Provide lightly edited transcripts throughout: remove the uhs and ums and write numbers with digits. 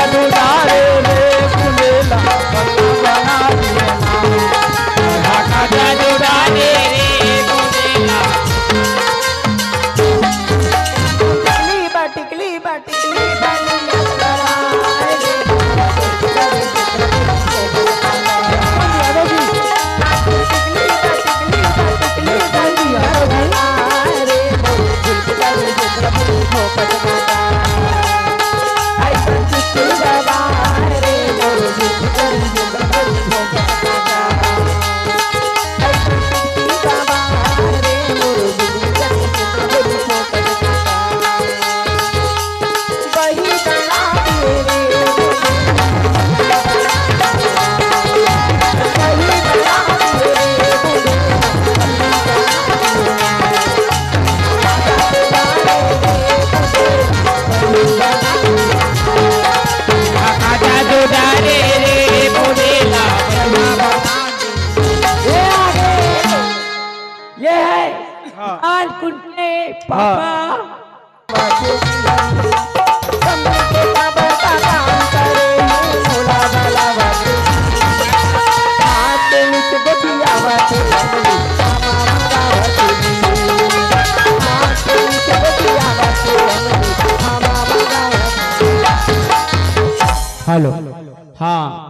जादू डारे रे बुलेला बना दिए ना का जादू डारे रे बुलेला टिकली बा टिकली हेलो हाँ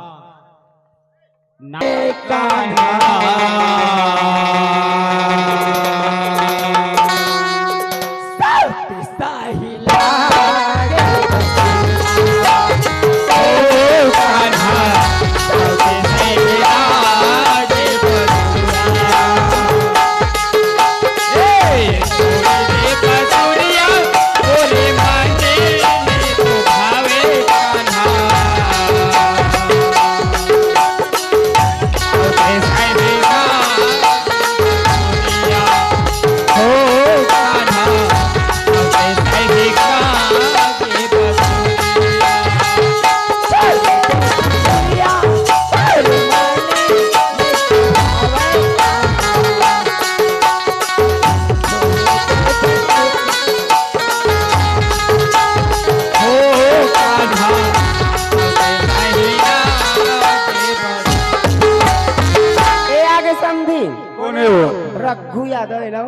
रघु यादव है ना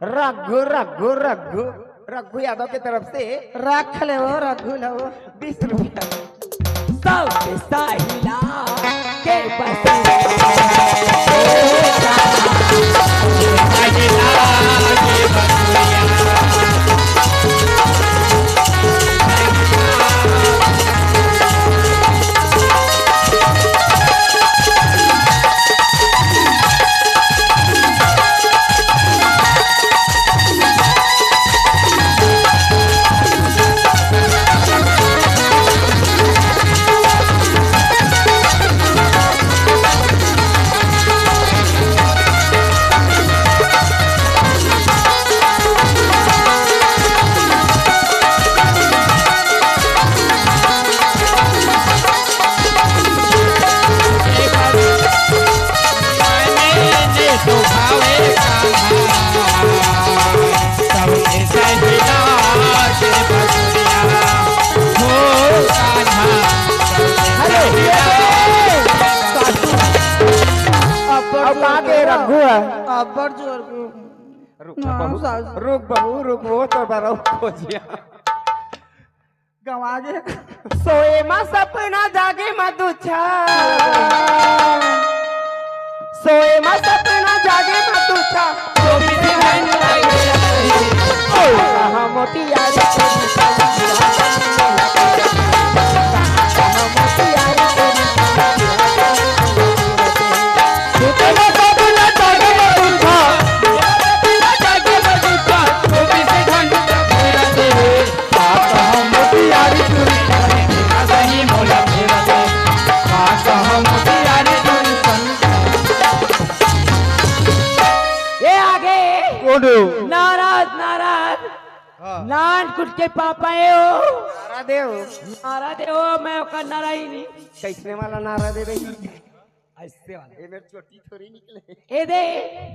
रघु रघु रघु रघु यादव की तरफ से रख ले वो रघु लो 20 रुपया सबके साहिला के रुक बहू रुक वो तो बरो खोजिया गवाजे सोए मा सपना जागे मा दुछा सोए मा सपना जागे मा दुछा तो भी ध्यान लागे ओ कहां मोटी यारी नाराज नाराज नान कुछ के पापा नारा देव मैं ओका नारा ही नहीं कैसे वाला नारा दे रही ऐसे वाला ये मेरी छोटी थोड़ी निकले। ए दे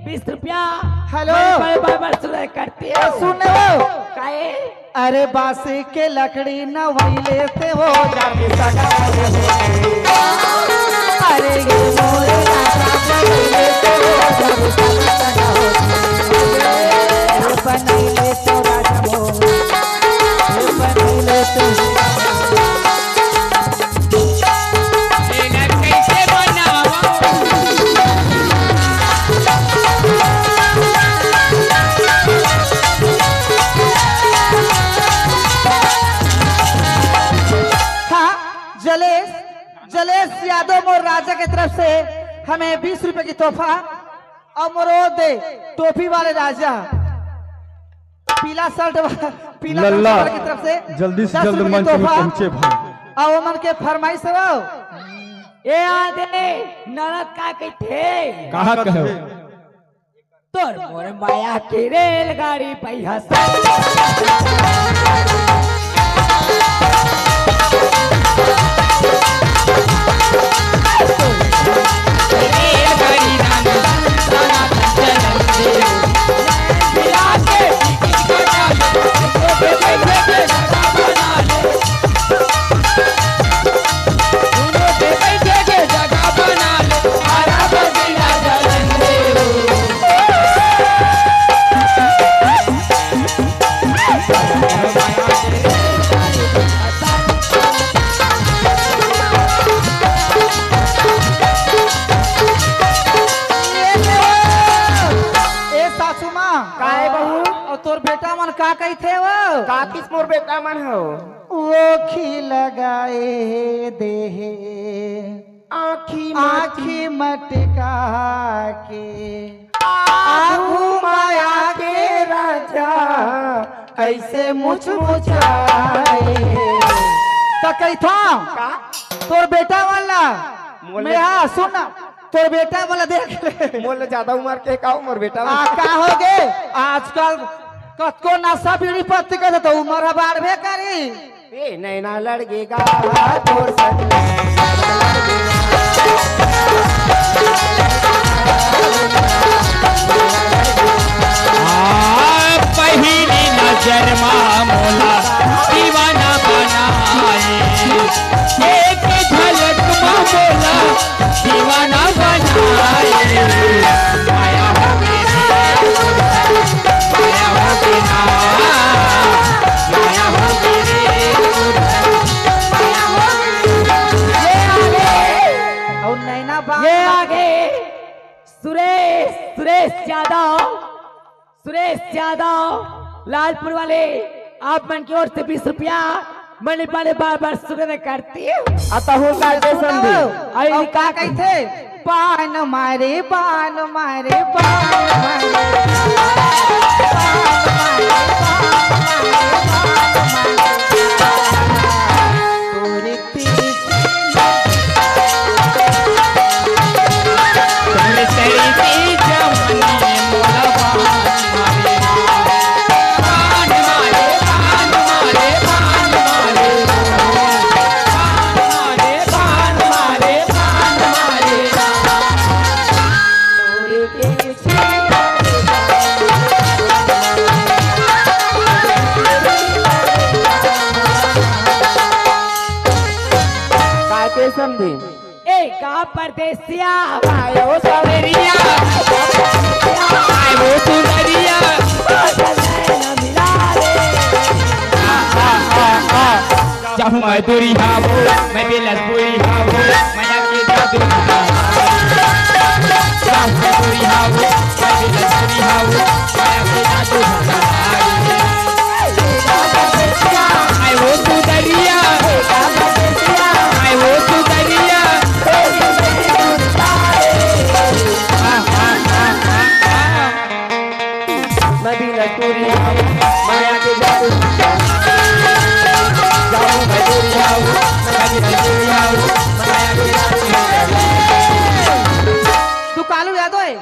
20 रुपया। हेलो। बार सुनाई करती है सुने हो काहे? अरे बांस के लकड़ी न वही लेते हो जाके सगा अरे ये मोरे राजा नहीं लेते हो जाके सगा हो ये बनाई लेते राजा मोरे ये बनाई लेते जलेश यादव मोर राजा की तरफ से हमें 20 रुपए की तोहफा और मोरो दे टोपी वाले राजा पीला शर्ट पीला वाले की तरफ से जल्दी से जल्द मंच में पहुंचे भाई और मन के फरमाइश हो ए आदे नरक का कहते कहाँ कहो तोर मोर माया की रेलगाड़ी पहिया से तोर बेटा मन का कही थे वो का किस मोर बेटा मन हो वो खी लगाए दे आखी मटका के आगू माया के राजा ऐसे मुछ मुछाए तो कही था का तोर बेटा वाला मैं हाँ सुन तोर बेटा वाला देख ले मोल ज्यादा उम्र के का उम्र बेटा का हो गे आजकल कतको नशा बीड़ी पत्ती कर तो उम्र बाढ़ करी ए नैना लड़गेगा तोर संग पहली नजर मोला दीवाना बनाए एक झलक मोला दीवाना बनाए माया हो ये आगे सुरेश यादव लालपुर वाले आप मन की ओर से 20 रुपया मन वाले बार शुक्र करती है आता हो का संधि आई का कही थे पान मारे समझी एक परदेसिया आयो सवेरिया आयो सुंदरिया मिला रे चाहूं मैं दूरी हावो मैं बिलसपुरी हावो माया के जादू चाहूं मैं दूरी हावो मैं बिलसपुरी हावो माया के जादू आयो सुंदरिया आयो सुंदरिया मैं बिलसपुरी हावो माया के जादू तू कालू यादव है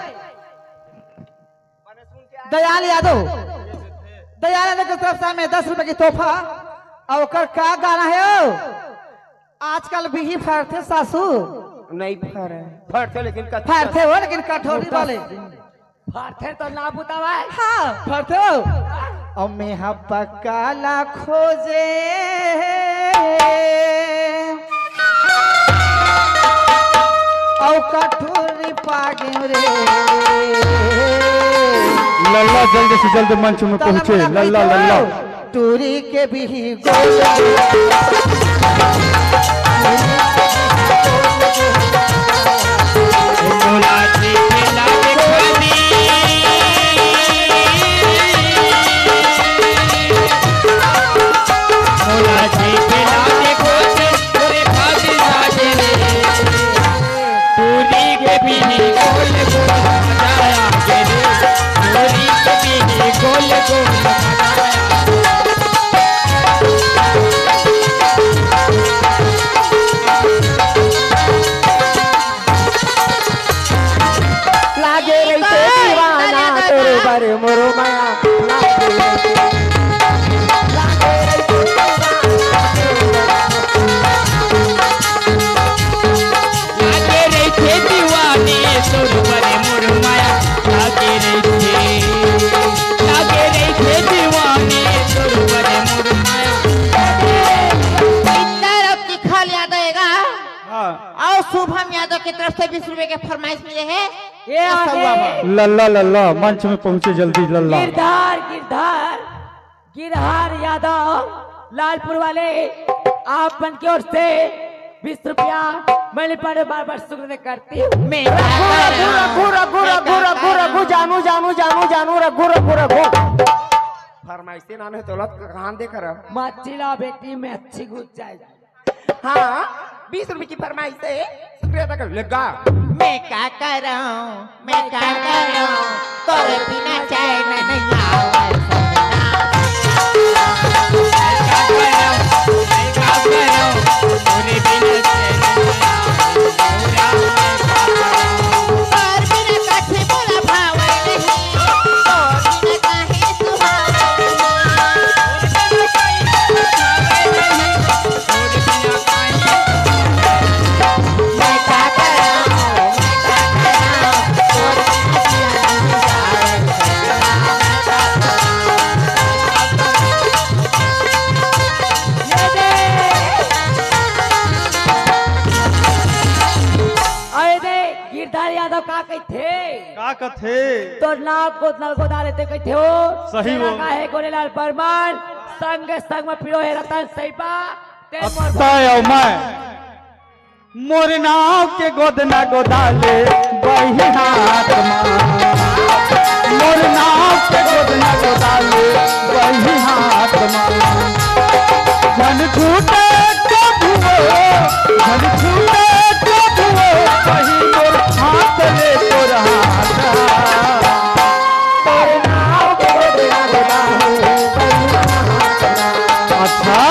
दयाल यादव की तरफ से हमें 10 रुपए की तोहफा और का गाना है आजकल भी फरते सासू नहीं फर फरते लेकिन फरते हो लेकिन कठोरी वाले फारथे तो ना बुतावा है। हाँ फरते हो और मैं पकाला खोजे और कठोरी पागे रे लल्ला जल्द से जल्द मंच में पहुंचे। लल्ला लल्ला टूरी के भी गोल मोला जी खेला देखनी मोला जी खेला देखनी पूरे भाग जागे रे टूरी के भी गोल गोल मचाया गे रे टूरी के भी गोल गोल मचाया लागे रही दीवाना तोरे बारे मोरो माया लागे रे थे दीवानी तोर बरे मोर माया लागे रे थे दीवानी तोर बरे मोर माया तरफ दिखल यादव हाँ और शुभम यादव की तरफ से 20 रुपए के फरमाइश मिले हैं। ये आगे लल्ला लल्ला मंच में पहुंचे जल्दी लल्ला। गिरधार गिरधार गिरहार यादव लालपुर वाले आप मन की ओर से 20 रुपया मैंने पढ़े बार बार शुक्र करती हूँ। मैं रघु रघु रघु रघु रघु जानू जानू जानू जानू रघु रघु रघु फरमाइशी नाने दौलत कहां दे कर मचिला बेटी में अच्छी घुस जाएगी। हाँ 20 रुपए की फरमाइश है शुक्रिया अदा कर लगा। मैं क्या कर रहा हूँ मैं क्या कर रहा हूँ तोरे बिना चैन नहीं आवे तोरे बिना और बिना काठे बोला भावा नहीं तोर बिना काहे सुहावा मैं क्या कर रहा हूँ तोर अरे दे गिरधार यादव का कहते का कथे तो नाक को नल को डाले थे कहते हो सही हो। का है गोरेलाल परमान संग संग में पिरो है रतन सैबा ते मोर तय मैं मोर नाव के गोदना गोदाले बही हाथ मोर नाव के गोदना गोदाले बही हाथ धन छूटे कबुओ धन छूटे कबुओ बही मोर हाथ ले तोर हाथ अच्छा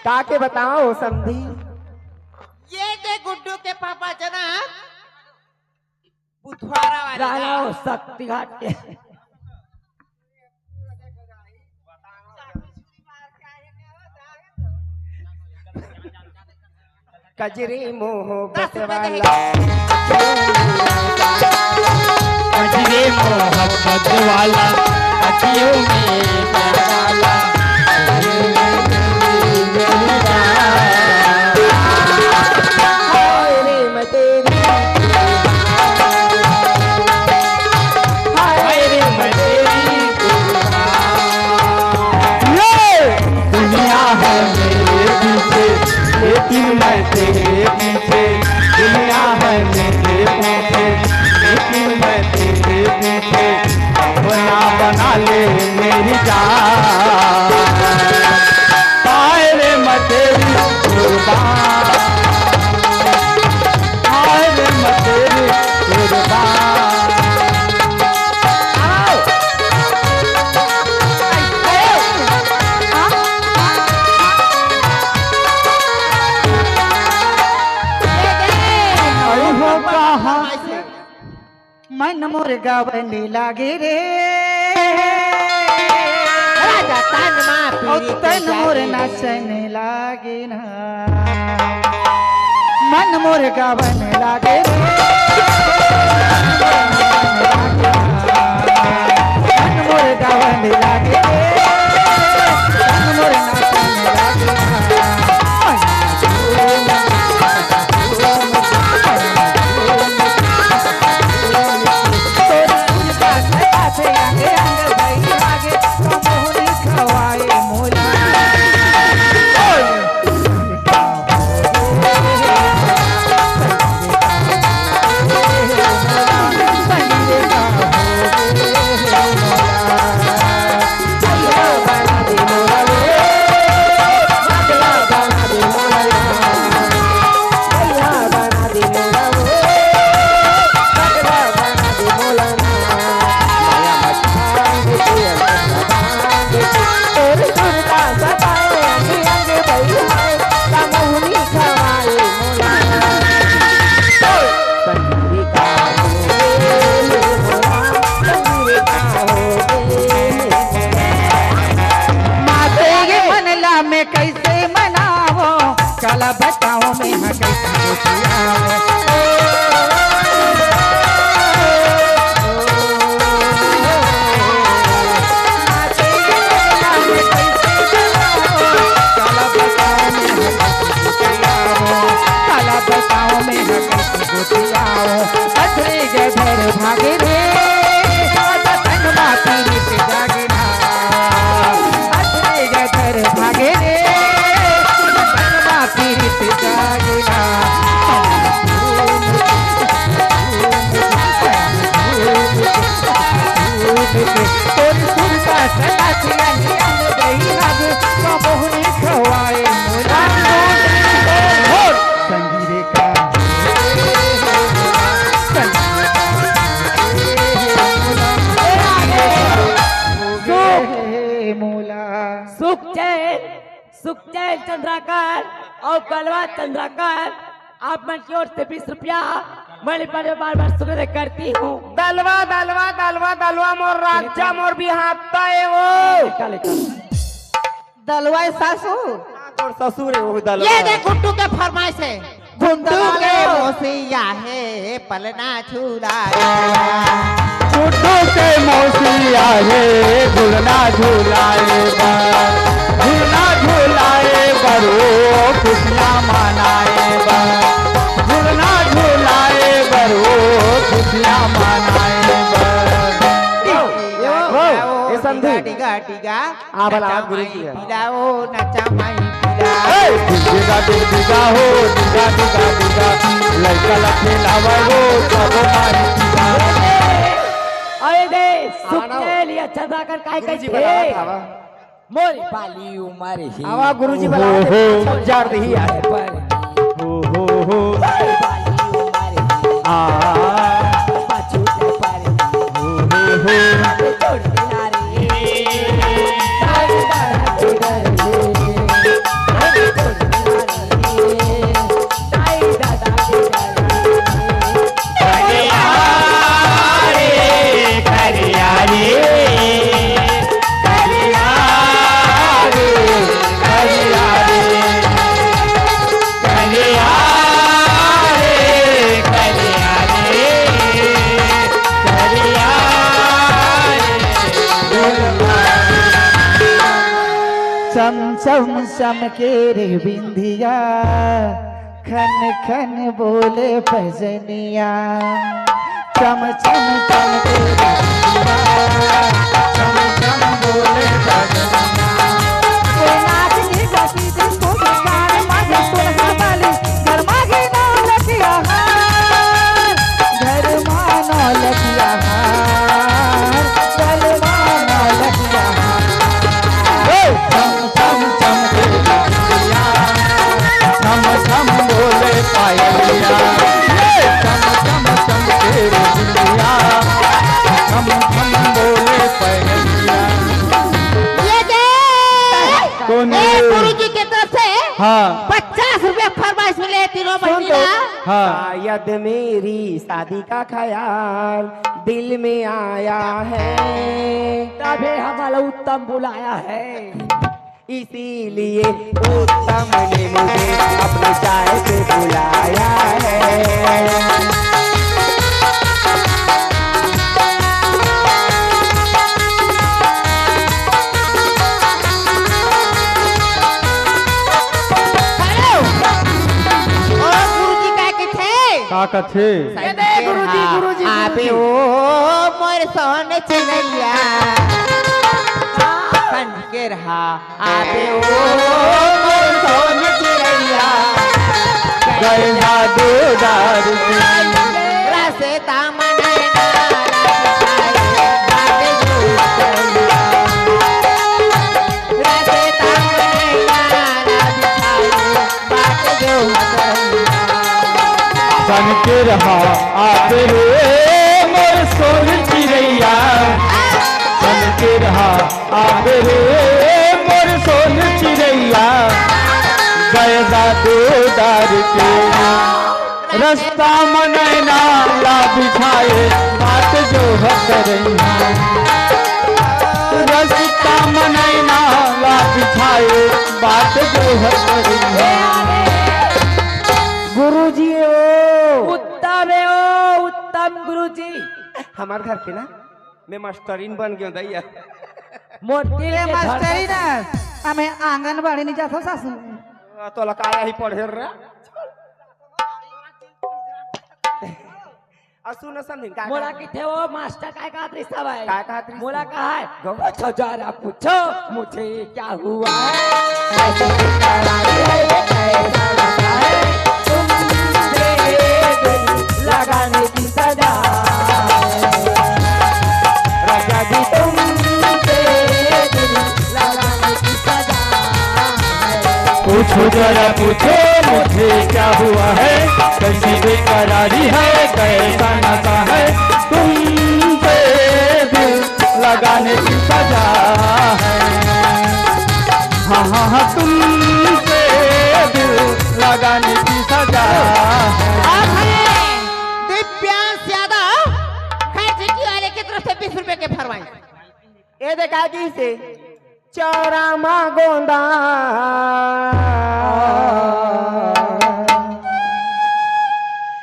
का के बताओ समझी ये दे गुड्डू के पापा जना बुधवारा वाले रानो शक्ति घाट के कजरी मोहब्बत 10 रुपए वाला कजरे मोहब्बत वाला अखियों में प्यार वाला हाय रे मैं तेरी हाय रे मैं तेरी दुनिया है मेरे पीछे लेकिन मैं तेरे पीछे दुनिया है मेरे पीछे लेकिन मैं तेरे पीछे अपना बना ले मेरी जान मोर गावन लागे रे राजा तन माँ और पीरी तन मोर नाचन लागे ना मन मोर गावन लागे रे मन मोर गावन लागे रे मन मोर नाचन लागे बताओ मैं भागे रे तन माती जागे ना घर भागे रे सुखचैन चंद्राकर और कलवा चंद्राकर आप मन की ओर से 20 रुपया मैं बार बार शुक्र करती हूँ। दलवा दलवा दलवा दलवा मोर राजा मोर भी हाथता है वो दलवा सासू और ससुर है वो दलवा। ये देख गुड्डू के फरमाइश है गुड्डू के मोसिया है पलना झूला गुड्डू के मौसिया है झूलना झूलाए झूलना झूलाए बरो खुशियाँ मनाए झूलना झूलाए बरो खुशियाँ मनाए टिगा टिगा गुरुजी है। पिलाओ नचा माई पिला डिगा डिगा हो डिगा डिगा डिगा लड़का लखे लावा हो सब मारी अरे दे सुखचैन लिया चंद्राकर काय गुरुजी कहते बुलावा था मोरी बाली उमर ही आवा गुरुजी बुलावा थे सब जार दही आए हो बाली उमर ही आ पाछू से पर हो छोड़ किनारे चम चम चमके रे बिंदिया खन खन बोले भजनिया चम चम चमके रे बिंदिया चम चम बोले भजनिया कोई नाचनी गाती दिन को गाने मागे सुनहा वाली घर मागे ना लगिया हार घर मानो लगिया हार घर मानो लगिया हार चम चम बोले पायलिया चम चम चम तेरे बिंदिया चम चम बोले पायलिया ये दे कौन गुरुजी की तरफ से हाँ 50 रुपए फरमाइश आपस में ले तीनों सुन तो, महिला। हाँ शायद मेरी शादी का ख्याल दिल में आया है, तभी हमारा उत्तम बुलाया है। इसीलिए उत्तम ने मुझे अपनी चाय पे बुलाया है। का कथे गुरुजी आबे ओ मोर सोने चिड़ैया बन के रहा। आबे ओ मोर सोने चिड़ैया गए जादूदार रसे दामन बन के रहा आते रे मोर सोन चिड़ैया, बन के रहा आते रे मोर सोन चिड़ैया, गए जादूदार के रास्ता मनैना ला बिछाए बात जो हकरैया, रास्ता मनैना ला बिछाए बात जो हकरैया। गुरुजी उत्तम है ओ उत्तम गुरुजी। हमारे घर पे ना मैं मास्टरीन बन गया दैया। मोती ये के मास्टरी घर ना हमें आंगनबाड़ी नहीं जाता सासू। तो लकाया ही पढ़े रे। सुन समझिन का मोला किथे वो मास्टर काय का रिश्ता भाई काय का रिश्ता? मोला कहा है गौ- अच्छा जरा पूछो मुझे क्या हुआ है, कैसे करारी है, कैसा लगा है, तुमसे दिल लगाने की सजा राजा जी, तुमसे दिल लगाने की सजा पूछो जरा पूछो मुझे क्या हुआ है, कैसी बेकरारी है, कैसा नशा है, तुमसे दिल लगाने की सजा है। हाँ हाँ हाँ तुमसे दिल लगाने की सजा है। दिव्यांश यादव खैर वाले की तरफ से 20 रुपए के फरमाइश। ये देखा जी से चौरामा गोंदा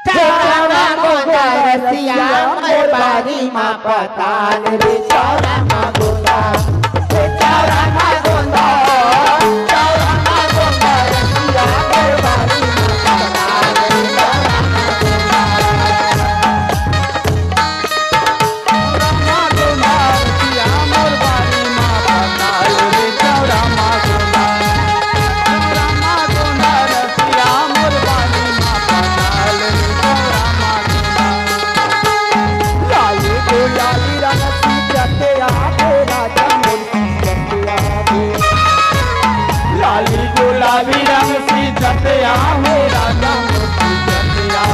चौरामा गोंदा रसिया मोर बारी माँ पताल रे चौरामा गोंदा चौरामा गोंदा चौरामा गोंदा रसिया मोर बारी माँ पताल रे चौरामा गोंदा रसिया मोर बारी माँ पताल रे चौरामा गोंदा, चौरामा गोंदा रसिया मोर बारी माँ पताल रे चौरामा गोंदा। लाली गुलाबी रंग की जते आगे राजा मुर्गी जते आगे लाली गुलाबी रंग सी जतिया हो राजा मोती जतिया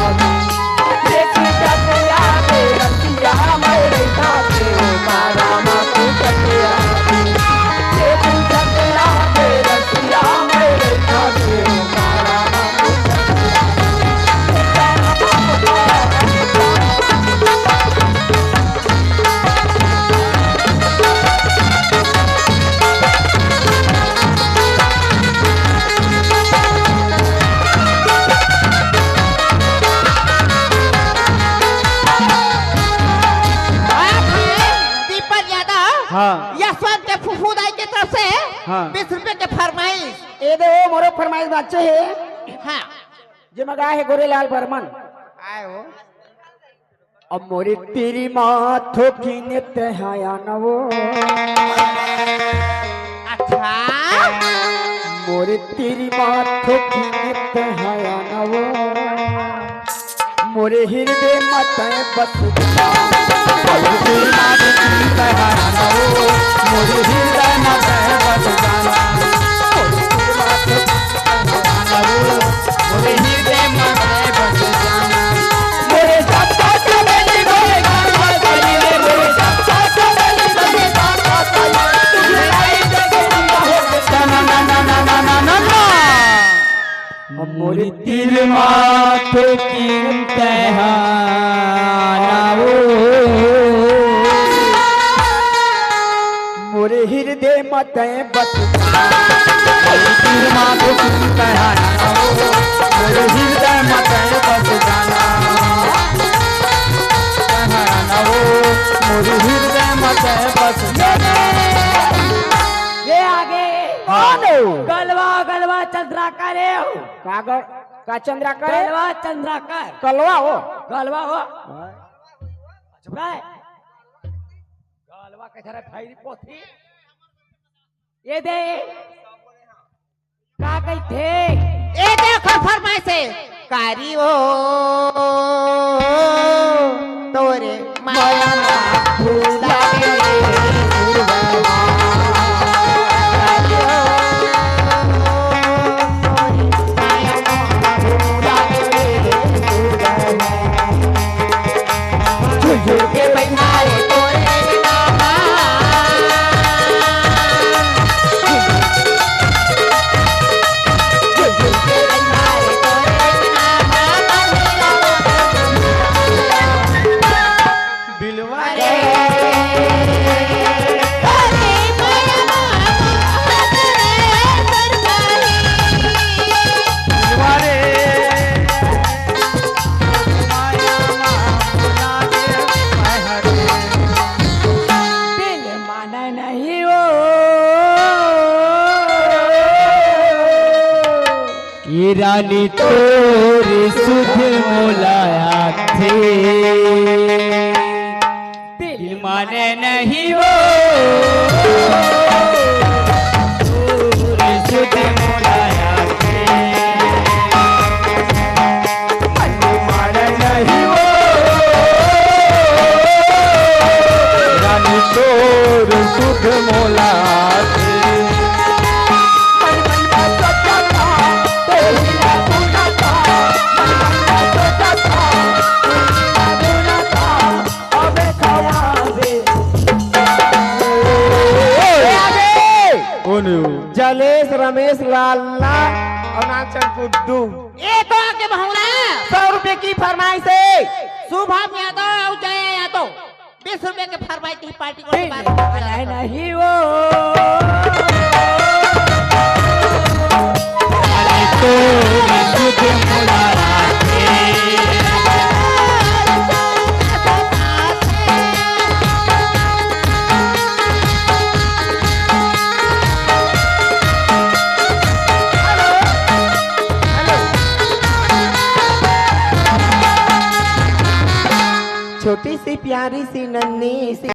देखी जते आगे रसिया मेरे साथे हो मारा माथे जते आगे देखी जते आगे रसिया मेरे साथे हो मारा माथे जते दीपक यादव हाँ यशवंत के फुफुदाई की तरफ से हाँ। 20 रुपए के फरमाइश। ए दे ओ मोरो फरमाइश बच्चे है हाँ जे मगा है गोरेलाल बर्मन आए हो अब मोरी तेरी माथो की नित्य हया नवो अच्छा मोरे तेरी माथो की नित्य हया नवो मोरे हृदय मत बस तेरी माँ की बहाना हो, मुझे हृदय न कह बस जाना, मुझे हृदय न कह बस जाना। मोरे सब साथ मेरी गोरे गाना चली रे मोरे सब साथ मेरी गोरे गाना चली तुझे आई जगह हो ना ना ना ना ना ना ना ना। मोरे तेरी माथे की तहनाओ मोरे हृदय मत बस तीर माथे की तहनाओ मेरे हृदय मत बस जाना तहनाओ मेरे हृदय मत बस जाना। ये आगे कौन हो? गलवा गलवा चंद्राकर है हो। कागज का चंद्रा करे गलवा चंद्राकर कलवा हो गलवा हो चुप रहे गलवा कैसा फाइल पोथी ये दे का कही थे ए देखो फरमाइश है कारी हो तोरे माया ना भूला रे गुरुवा। कारी हो, तोरे माया ना भूला रे गुरुवा। झुझुर के बैठाए तोरे नामा दिल माना नहीं हो ये रानी तोरी सुध मोलाया थे दिल माने नहीं वो तोरी सुध मोलाया थे दिल माने नहीं वो रानी तोरी सुध मोलाया थे। जलेश रमेश लाला और नाचन गुड्डू ए तो आगे भावना 100 रुपए की फरमाइश है। सुबह में आता और जाए या तो 20 रुपए के फरमाइश की पार्टी को दिल माना नहीं हो तोरी सुध मोलाया थे छोटी सी प्यारी सी नन्ही सी